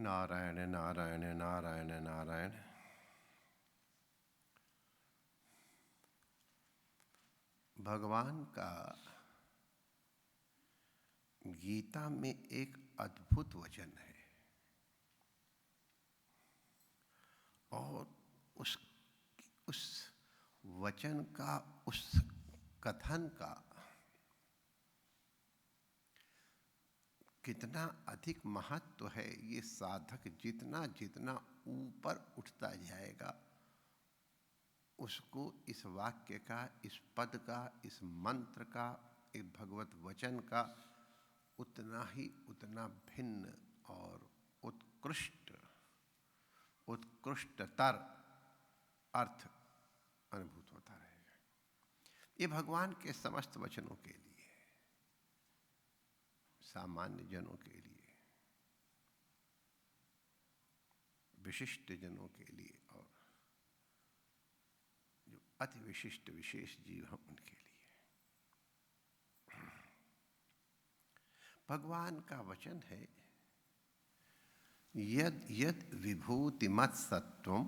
नारायण नारायण नारायण नारायण। भगवान का गीता में एक अद्भुत वचन है और उस वचन का, उस कथन का कितना अधिक महत्व है, ये साधक जितना जितना ऊपर उठता जाएगा उसको इस वाक्य का, इस पद का, इस मंत्र का, इस भगवत वचन का उतना भिन्न और उत्कृष्टतर अर्थ अनुभूत होता रहेगा। ये भगवान के समस्त वचनों के लिए, सामान्य जनों के लिए, विशिष्ट जनों के लिए और जो अति विशिष्ट विशेष जीव हैं उनके लिए। भगवान का वचन है, यद यद विभूतिमत् सत्वं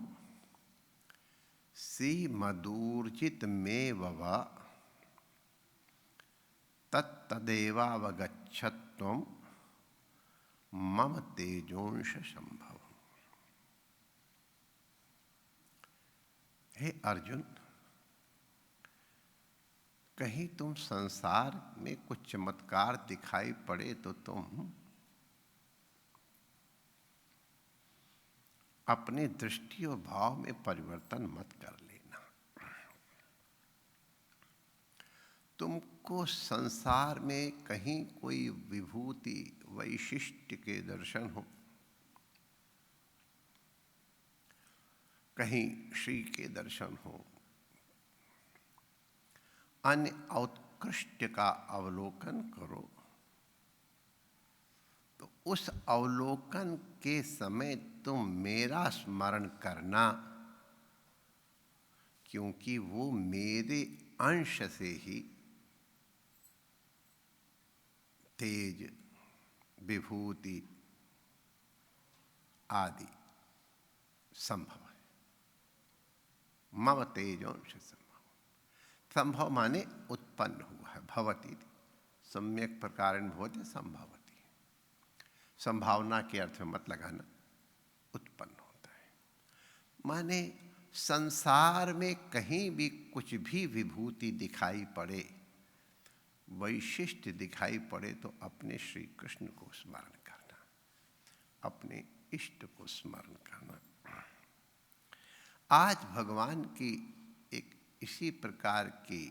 श्रीमदूर्जित में ववा तत्तदेवावगच्छत्वं मम तेजोंश संभव। हे अर्जुन, कहीं तुम संसार में कुछ चमत्कार दिखाई पड़े तो तुम अपनी दृष्टि और भाव में परिवर्तन मत कर लेना। तुमको संसार में कहीं कोई विभूति वैशिष्ट्य के दर्शन हो, कहीं श्री के दर्शन हो, अन्य उत्कृष्ट का अवलोकन करो तो उस अवलोकन के समय तुम मेरा स्मरण करना, क्योंकि वो मेरे अंश से ही तेज, विभूति आदि संभव है। मम तेजोंश संभव। संभव माने उत्पन्न हुआ है। भवति सम्यक प्रकारेण भवति संभवति। संभावना के अर्थ में मत लगाना, उत्पन्न होता है। माने संसार में कहीं भी कुछ भी विभूति दिखाई पड़े, वैशिष्ट दिखाई पड़े तो अपने श्री कृष्ण को स्मरण करना, अपने इष्ट को स्मरण करना। आज भगवान की एक इसी प्रकार की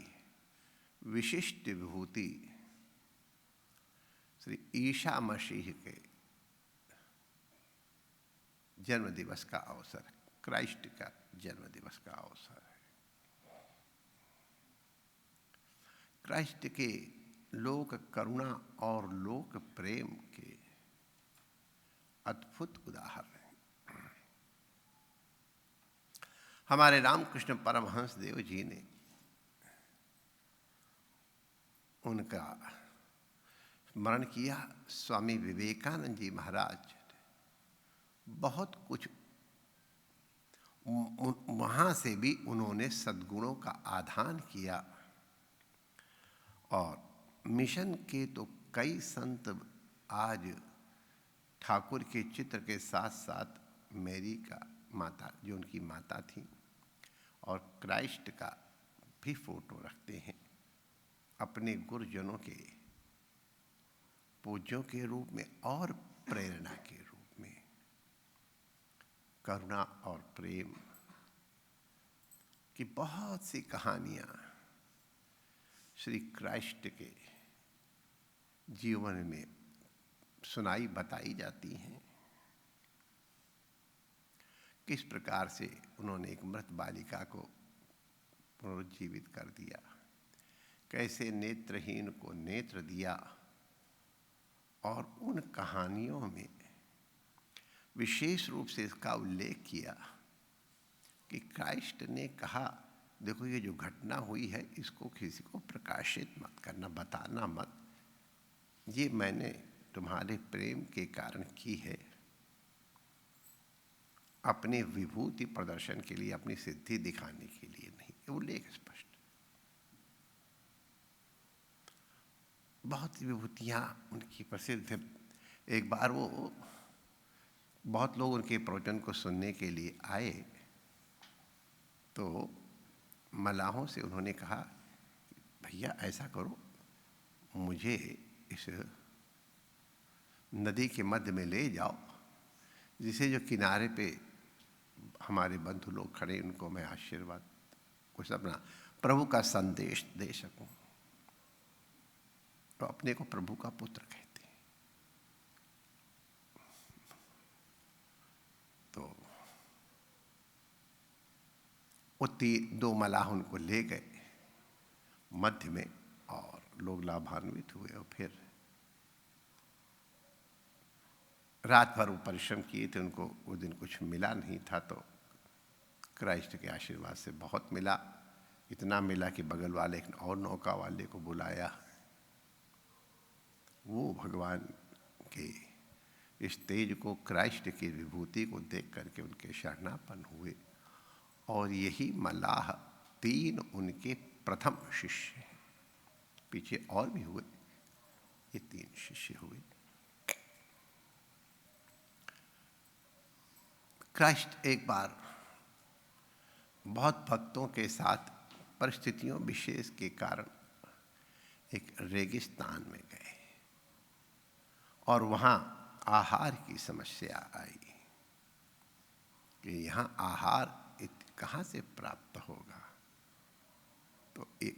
विशिष्ट विभूति श्री ईसा मसीह के जन्म दिवस का अवसर, क्राइस्ट का जन्म दिवस का अवसर है। क्राइस्ट के लोक करुणा और लोक प्रेम के अद्भुत उदाहरण हैं। हमारे रामकृष्ण परमहंस देव जी ने उनका स्मरण किया। स्वामी विवेकानंद जी महाराज बहुत कुछ वहाँ से भी उन्होंने सद्गुणों का आधान किया और मिशन के तो कई संत आज ठाकुर के चित्र के साथ साथ मैरी का माता, जो उनकी माता थी, और क्राइस्ट का भी फोटो रखते हैं अपने गुरुजनों के पूज्यों के रूप में और प्रेरणा के रूप में। करुणा और प्रेम की बहुत सी कहानियां श्री क्राइस्ट के जीवन में सुनाई बताई जाती हैं। किस प्रकार से उन्होंने एक मृत बालिका को पुनरुज्जीवित कर दिया, कैसे नेत्रहीन को नेत्र दिया, और उन कहानियों में विशेष रूप से इसका उल्लेख किया कि क्राइस्ट ने कहा, देखो ये जो घटना हुई है इसको किसी को प्रकाशित मत करना, बताना मत, ये मैंने तुम्हारे प्रेम के कारण की है। अपनी विभूति प्रदर्शन के लिए, अपनी सिद्धि दिखाने के लिए नहीं। उल्लेख स्पष्ट। बहुत विभूतियाँ उनकी प्रसिद्ध है। एक बार वो बहुत लोग उनके प्रवचन को सुनने के लिए आए, तो मलाहों से उन्होंने कहा, भैया ऐसा करो, मुझे इस नदी के मध्य में ले जाओ, जिसे जो किनारे पे हमारे बंधु लोग खड़े, उनको मैं आशीर्वाद कुछ अपना प्रभु का संदेश दे सकूं। तो अपने को प्रभु का पुत्र कहते हैं। तो वो दो मलाह उनको ले गए मध्य में, और लोग लाभान्वित हुए। और फिर रात भर वो परिश्रम किए थे, उनको वो दिन कुछ मिला नहीं था, तो क्राइस्ट के आशीर्वाद से बहुत मिला। इतना मिला कि बगल वाले एक और नौका वाले को बुलाया। वो भगवान के इस तेज को, क्राइस्ट की विभूति को देख करके उनके शरणापन्न हुए। और यही मलाह 3 उनके प्रथम शिष्य हैं। पीछे और भी हुए, ये 3 शिष्य हुए। क्राइस्ट एक बार बहुत भक्तों के साथ परिस्थितियों विशेष के कारण एक रेगिस्तान में गए, और वहाँ आहार की समस्या आई कि यहाँ आहार कहाँ से प्राप्त होगा। तो एक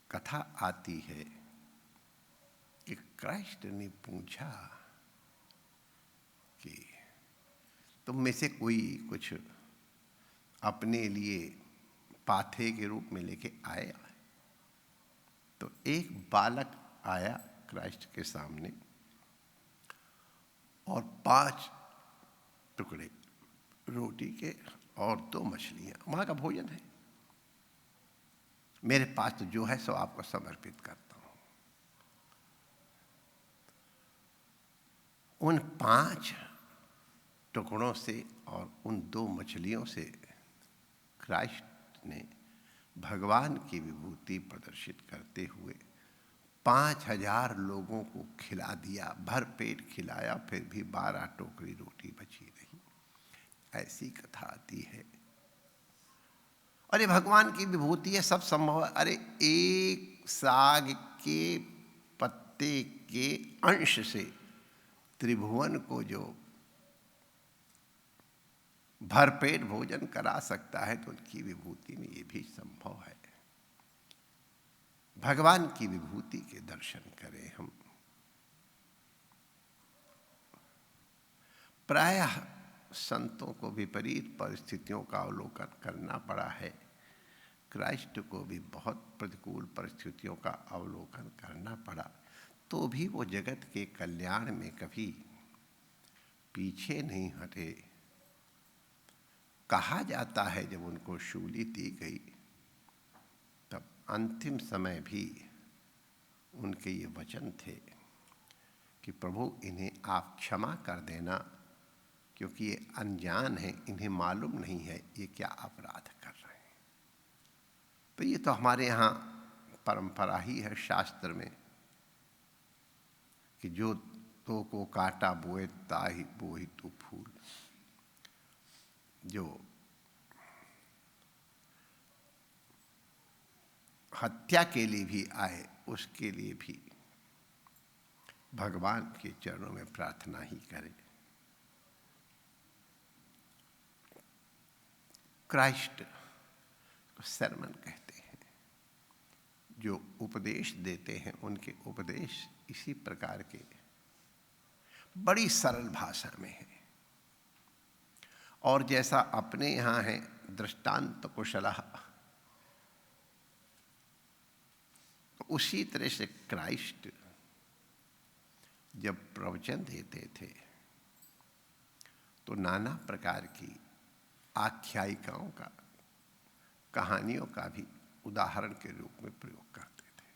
कथा आती है कि क्राइस्ट ने पूछा कि तुम में से कोई कुछ अपने लिए पाथे के रूप में लेके आया। तो एक बालक आया क्राइस्ट के सामने, और 5 टुकड़े रोटी के और 2 मछलियां, वहां का भोजन है। मेरे पास तो जो है सो आपको समर्पित करता हूं। उन 5 टुकड़ों से और उन 2 मछलियों से क्राइस्ट ने भगवान की विभूति प्रदर्शित करते हुए 5000 लोगों को खिला दिया, भर पेट खिलाया, फिर भी 12 टोकरी रोटी बची रही। ऐसी कथा आती है। अरे भगवान की विभूति है, सब संभव है। अरे एक साग के पत्ते के अंश से त्रिभुवन को जो भरपेट भोजन करा सकता है, तो उनकी विभूति में ये भी संभव है। भगवान की विभूति के दर्शन करें हम। प्रायः संतों को विपरीत परिस्थितियों का अवलोकन करना पड़ा है। क्राइस्ट को भी बहुत प्रतिकूल परिस्थितियों का अवलोकन करना पड़ा, तो भी वो जगत के कल्याण में कभी पीछे नहीं हटे। कहा जाता है जब उनको शूली दी गई, तब अंतिम समय भी उनके ये वचन थे कि प्रभु इन्हें आप क्षमा कर देना, क्योंकि ये अनजान है, इन्हें मालूम नहीं है ये क्या अपराध कर रहे हैं। तो ये तो हमारे यहाँ परंपरा ही है शास्त्र में कि जो तो को काटा बोए ताहि बोहि तू फूल। जो हत्या के लिए भी आए, उसके लिए भी भगवान के चरणों में प्रार्थना ही करें। क्राइस्ट को सरमन कहते हैं। जो उपदेश देते हैं, उनके उपदेश इसी प्रकार के बड़ी सरल भाषा में है। और जैसा अपने यहाँ है दृष्टांत कुशलः, तो उसी तरह से क्राइस्ट जब प्रवचन देते थे तो नाना प्रकार की आख्यायिकाओं का, कहानियों का भी उदाहरण के रूप में प्रयोग करते थे।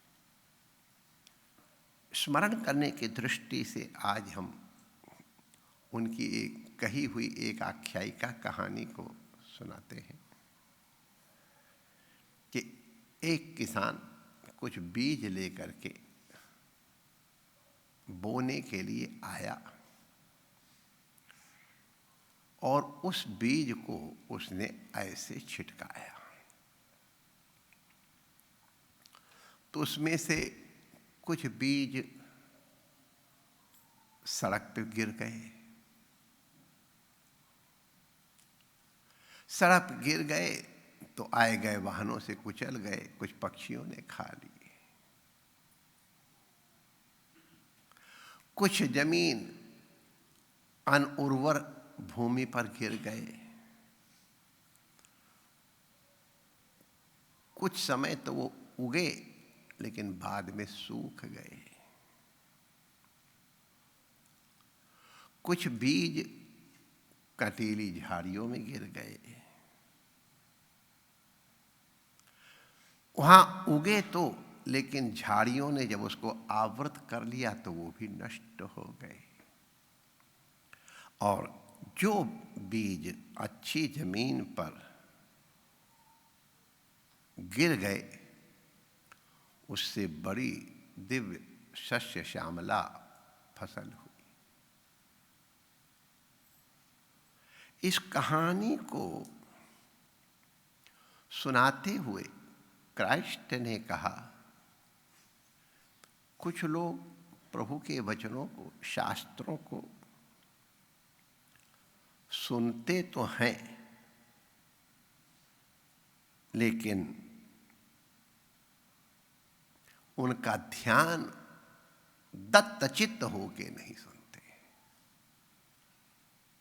स्मरण करने की दृष्टि से आज हम उनकी एक कही हुई एक आख्यायिका कहानी को सुनाते हैं कि एक किसान कुछ बीज लेकर के बोने के लिए आया और उस बीज को उसने ऐसे छिटकाया तो उसमें से कुछ बीज सड़क पे गिर गए। सड़क पे गिर गए तो आए गए वाहनों से कुचल गए, कुछ पक्षियों ने खा लिए। कुछ जमीन अनउर्वर भूमि पर गिर गए। कुछ समय तो वो उगे लेकिन बाद में सूख गए। कुछ बीज कंटीली झाड़ियों में गिर गए। वहां उगे तो लेकिन झाड़ियों ने जब उसको आवृत कर लिया तो वो भी नष्ट हो गए। और जो बीज अच्छी जमीन पर गिर गए उससे बड़ी दिव्य शस्य श्यामला फसल हुई। इस कहानी को सुनाते हुए क्राइस्ट ने कहा, कुछ लोग प्रभु के वचनों को, शास्त्रों को सुनते तो हैं लेकिन उनका ध्यान दत्तचित्त होके नहीं सुनते।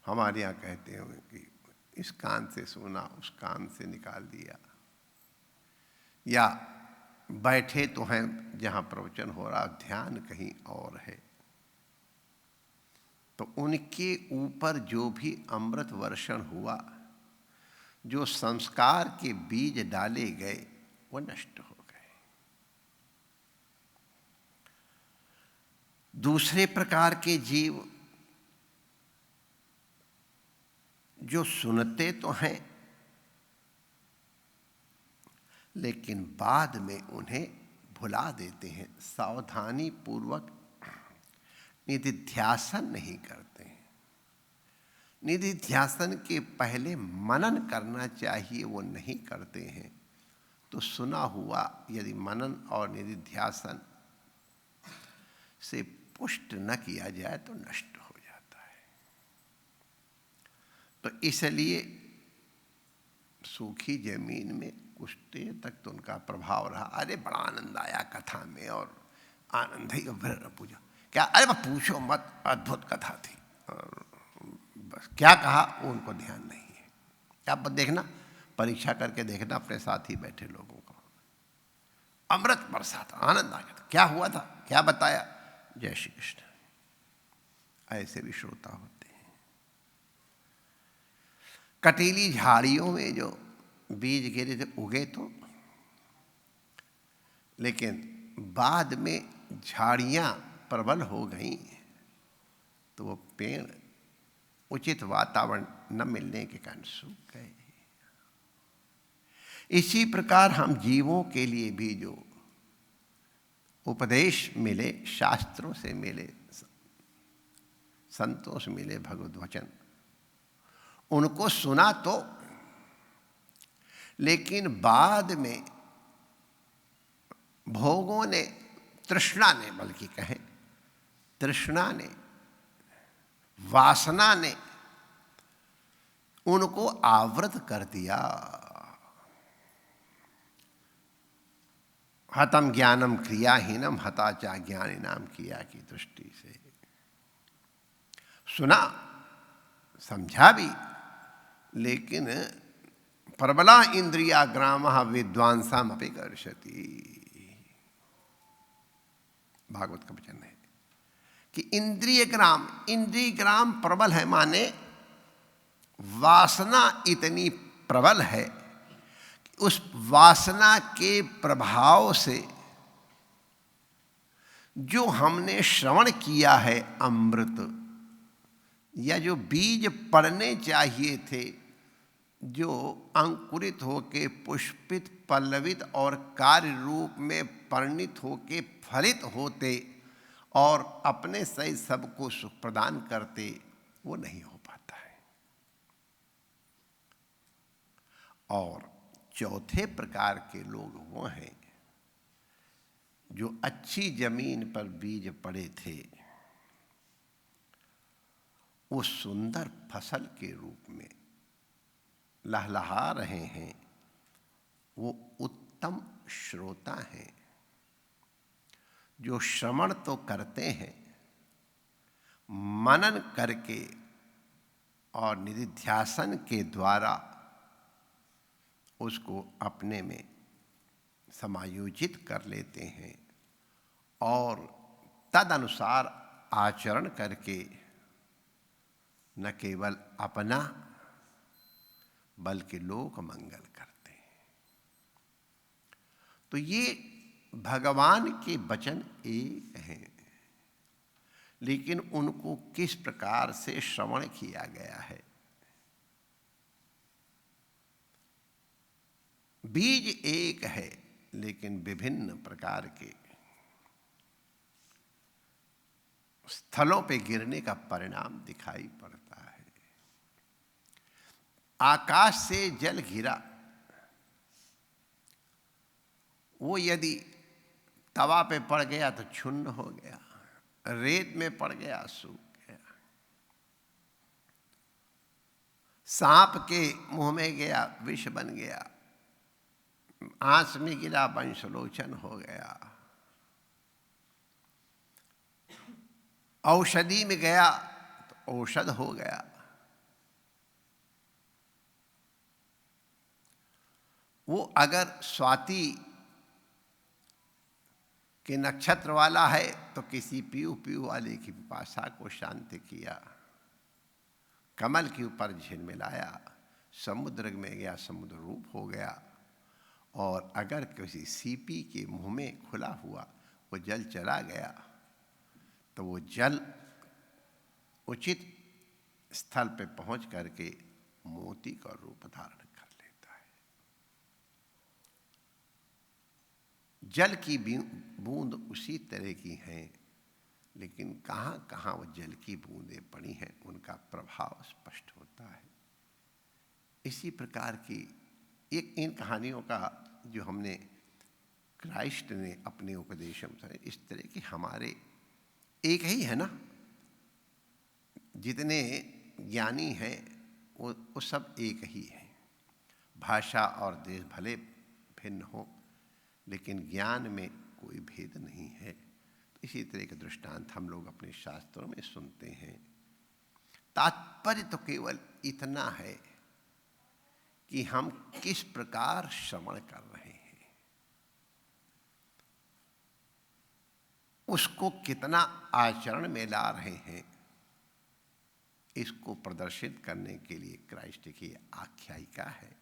हमारे यहाँ कहते हैं कि इस कान से सुना, उस कान से निकाल दिया, या बैठे तो हैं जहाँ प्रवचन हो रहा, ध्यान कहीं और है। तो उनके ऊपर जो भी अमृत वर्षण हुआ, जो संस्कार के बीज डाले गए, वो नष्ट हो गए। दूसरे प्रकार के जीव जो सुनते तो हैं लेकिन बाद में उन्हें भुला देते हैं, सावधानी पूर्वक निधिध्यासन नहीं करते हैं। निधिध्यासन के पहले मनन करना चाहिए, वो नहीं करते हैं। तो सुना हुआ यदि मनन और निधिध्यासन से पुष्ट न किया जाए तो नष्ट हो जाता है। तो इसलिए सूखी जमीन में कुछ देर तक तो उनका प्रभाव रहा। अरे बड़ा आनंद आया कथा में, और आनंद ही पूजा क्या, अरे बस पूछो मत, अद्भुत कथा थी। और बस क्या कहा वो उनको ध्यान नहीं है। आप देखना, परीक्षा करके देखना अपने साथ ही बैठे लोगों को, अमृत बरसा था, आनंद आ गया था, क्या हुआ था, क्या बताया, जय श्री कृष्ण। ऐसे भी श्रोता होते हैं। कटीली झाड़ियों में जो बीज गिरे थे उगे तो, लेकिन बाद में झाड़ियां प्रबल हो गई तो वो पेड़ उचित वातावरण न मिलने के कारण सूख गए। इसी प्रकार हम जीवों के लिए भी जो उपदेश मिले, शास्त्रों से मिले, संतों से मिले भगवत वचन, उनको सुना तो, लेकिन बाद में भोगों ने, तृष्णा ने, बल्कि कहें तृष्णा ने, वासना ने उनको आवृत कर दिया। हतम ज्ञानम क्रियाहीनम हता चा ज्ञानिनाम किया की दृष्टि से। सुना, समझा भी, लेकिन प्रबला इंद्रिया ग्रामः विद्वांसाम अपि कर्षति। भागवत का वचन है कि इंद्रिय ग्राम प्रबल है, माने वासना इतनी प्रबल है कि उस वासना के प्रभाव से जो हमने श्रवण किया है अमृत, या जो बीज पड़ने चाहिए थे, जो अंकुरित होके पुष्पित, पल्लवित और कार्य रूप में परिणित होके फलित होते और अपने सही सबको सुख प्रदान करते, वो नहीं हो पाता है। और चौथे प्रकार के लोग वो हैं जो अच्छी जमीन पर बीज पड़े थे, वो सुंदर फसल के रूप में लहलहा रहे हैं, वो उत्तम श्रोता हैं, जो श्रवण तो करते हैं, मनन करके और निधिध्यासन के द्वारा उसको अपने में समायोजित कर लेते हैं और तदनुसार आचरण करके न केवल अपना बल्कि लोक मंगल करते हैं। तो ये भगवान के वचन एक हैं, लेकिन उनको किस प्रकार से श्रवण किया गया है। बीज एक है, लेकिन विभिन्न प्रकार के स्थलों पे गिरने का परिणाम दिखाई पड़ता है। आकाश से जल गिरा, वो यदि तवा पे पड़ गया तो छुन्न हो गया, रेत में पड़ गया सूख गया, सांप के मुंह में गया विष बन गया, आंस में गिरा वंशलोचन हो गया, औषधि में गया तो औषध हो गया। वो अगर स्वाति के नक्षत्र वाला है तो किसी पीऊ पीऊ वाले की पिपासा को शांत किया, कमल के ऊपर झिलमिलाया, समुद्र में गया समुद्र रूप हो गया। और अगर किसी सीपी के मुंह में खुला हुआ वो जल चला गया तो वो जल उचित स्थल पे पहुंच करके मोती का रूप धारण कर लेता है। जल की बूंद उसी तरह की हैं, लेकिन कहाँ कहाँ वो जल की बूंदें पड़ी हैं उनका प्रभाव स्पष्ट होता है। इसी प्रकार की एक इन कहानियों का जो हमने क्राइस्ट ने अपने उपदेशों में, इस तरह की हमारे एक ही है ना, जितने ज्ञानी हैं वो सब एक ही हैं। भाषा और देश भले भिन्न हो, लेकिन ज्ञान में कोई भेद नहीं है। तो इसी तरह के दृष्टांत हम लोग अपने शास्त्रों में सुनते हैं। तात्पर्य तो केवल इतना है कि हम किस प्रकार श्रवण कर रहे हैं, उसको कितना आचरण में ला रहे हैं, इसको प्रदर्शित करने के लिए क्राइस्ट की आख्यायिका है।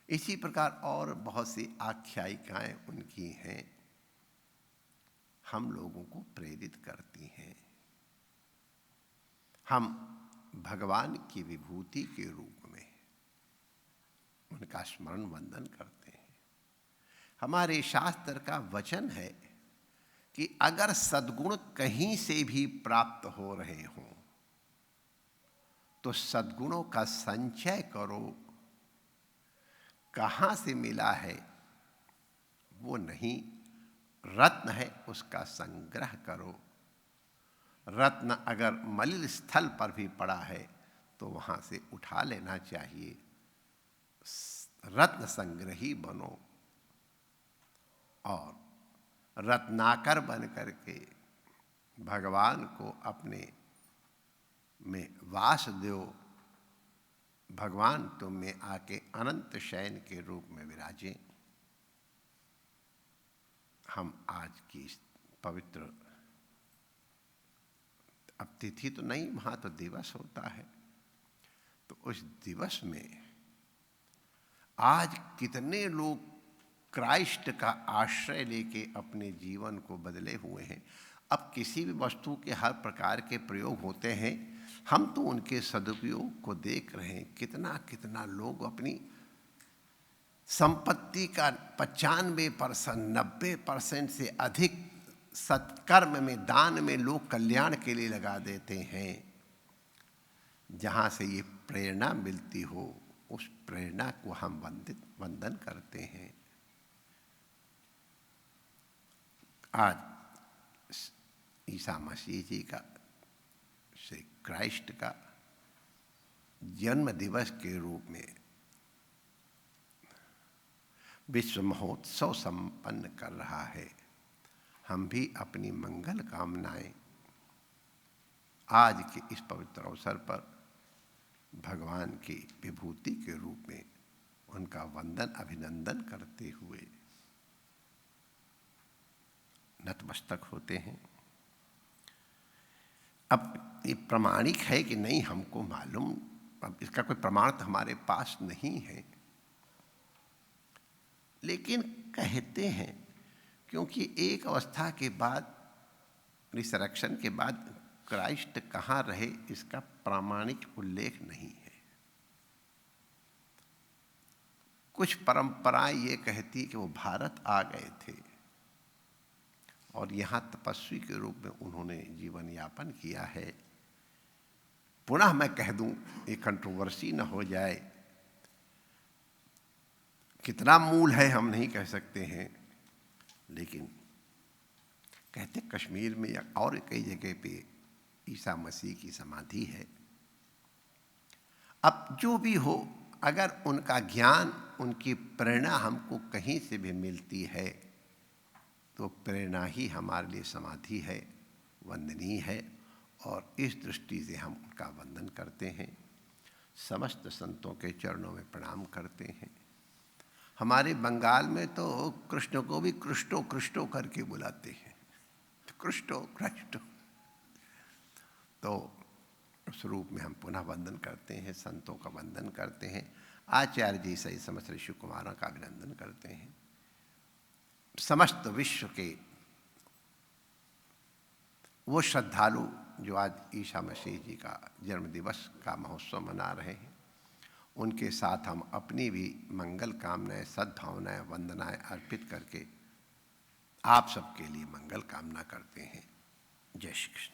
इसी प्रकार और बहुत सी आख्यायिकाएं उनकी हैं, हम लोगों को प्रेरित करती हैं। हम भगवान की विभूति के रूप में उनका स्मरण वंदन करते हैं। हमारे शास्त्र का वचन है कि अगर सद्गुण कहीं से भी प्राप्त हो रहे हों तो सद्गुणों का संचय करो। कहाँ से मिला है वो नहीं, रत्न है उसका संग्रह करो। रत्न अगर मलिन स्थल पर भी पड़ा है तो वहाँ से उठा लेना चाहिए। रत्न संग्रही बनो और रत्नाकर बन करके भगवान को अपने में वास दो। भगवान तुम में आके अनंत शयन के रूप में विराजें। हम आज की इस पवित्र, अब तिथि तो नहीं, वहाँ तो दिवस होता है, तो उस दिवस में आज कितने लोग क्राइस्ट का आश्रय लेके अपने जीवन को बदले हुए हैं। अब किसी भी वस्तु के हर प्रकार के प्रयोग होते हैं, हम तो उनके सदुपयोग को देख रहे हैं। कितना कितना लोग अपनी संपत्ति का 95%, 90% से अधिक सत्कर्म में, दान में, लोक कल्याण के लिए लगा देते हैं। जहाँ से ये प्रेरणा मिलती हो, उस प्रेरणा को हम वंदन करते हैं। आज ईसा मसीह जी का, श्री क्राइस्ट का जन्म दिवस के रूप में विश्व महोत्सव संपन्न कर रहा है। हम भी अपनी मंगल कामनाएं आज के इस पवित्र अवसर पर भगवान की विभूति के रूप में उनका वंदन अभिनंदन करते हुए नतमस्तक होते हैं। अब ये प्रामाणिक है कि नहीं हमको मालूम, अब इसका कोई प्रमाण तो हमारे पास नहीं है, लेकिन कहते हैं क्योंकि एक अवस्था के बाद, रिसरेक्शन के बाद क्राइस्ट कहाँ रहे इसका प्रामाणिक उल्लेख नहीं है। कुछ परंपराएं ये कहती कि वो भारत आ गए थे और यहाँ तपस्वी के रूप में उन्होंने जीवन यापन किया है। पुनः मैं कह दूं, ये कंट्रोवर्सी न हो जाए, कितना मूल है हम नहीं कह सकते हैं, लेकिन कहते कश्मीर में या और कई जगह पे ईसा मसीह की समाधि है। अब जो भी हो, अगर उनका ज्ञान, उनकी प्रेरणा हमको कहीं से भी मिलती है तो प्रेरणा ही हमारे लिए समाधि है, वंदनीय है, और इस दृष्टि से हम उनका वंदन करते हैं। समस्त संतों के चरणों में प्रणाम करते हैं। हमारे बंगाल में तो कृष्ण को भी कृष्टो कृष्टो करके बुलाते हैं, कृष्टो कृष्टो। तो उस रूप में हम पुनः वंदन करते हैं, संतों का वंदन करते हैं, आचार्य जी सहित समस्त ऋषि कुमारों का अभिनंदन करते हैं। समस्त विश्व के वो श्रद्धालु जो आज ईसा मसीह जी का जन्म दिवस का महोत्सव मना रहे हैं, उनके साथ हम अपनी भी मंगल कामनाएं, सद्भावनाएं, वंदनाएं अर्पित करके आप सबके लिए मंगल कामना करते हैं। जय श्री कृष्ण।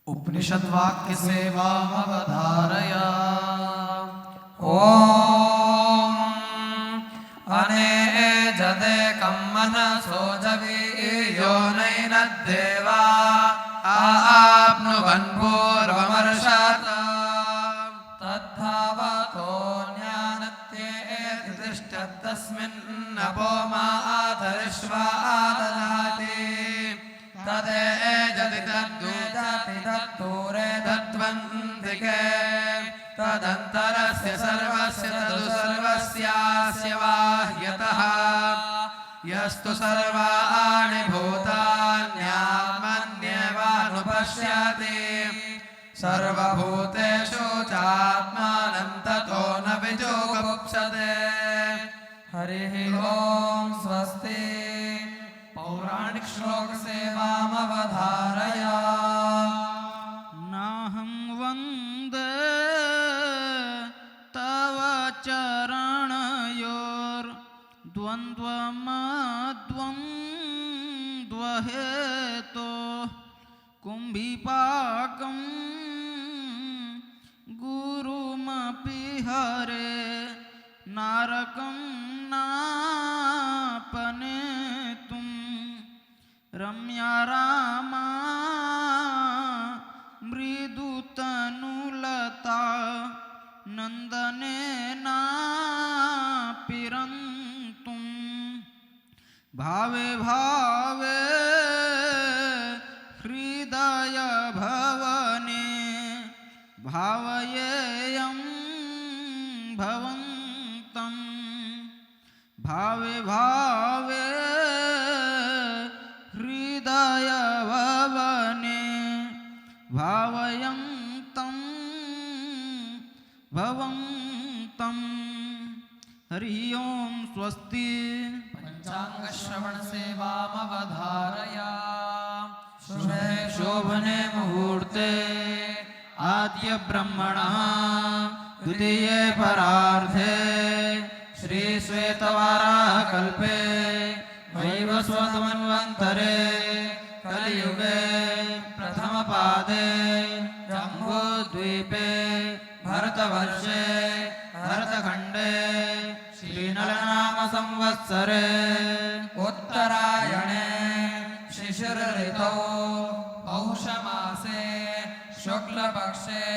उपनिषद वाक्य सेवा अवधारया। ओम अने जदे कम्मन सोजवीयो नैनद्देवा आप्नुवन् पूर्वमर्षत तद्धावतो ज्ञानत्येति तिष्ठत्तस्मिन्नपो मातरिष्वादधाति तदेजति तद्वेजति तत्तूरे तत्त्वन्तिके तदन्तरस्य सर्वस्य तदु सर्वस्यास्य बाह्यतः यस्तु सर्वाणि भूतान्यात्मन्येवानुपश्यति सर्वभूतेषु चात्मानं ततो न विजोगमुक्षते। हरिः ओम स्वस्ति। पौराणिक श्लोक सेवामवधारया। नाहं वन्दे तव चरणयोर्द्वन्द्वमद्वन्द्वहेतो कुम्भीपाकं गुरुमपि हरे नारकं नापनेतुं रम्या रामा मृदुतनुलता नन्दनेनापिरन्तुं भावे भावे हृदय भवने भावयेयं भवन्तं भावे भावे हृदय भवने भावयन्तं भवन्तं। हरि ओम स्वस्ति। पञ्चाङ्गश्रवणसेवामवधारया शुभे शोभने मुहूर्ते आद्य ब्रह्मणः द्वितीये परार्धे श्री श्वेतवाराह कल्पे वैवस्वतमन्वन्तरे कलियुगे प्रथमपादे जम्बूद्वीपे भरतवर्षे भरतखण्डे श्रीनलनाम संवत्सरे उत्तरायणे शिशिरऋतौ पौषमासे शुक्लपक्षे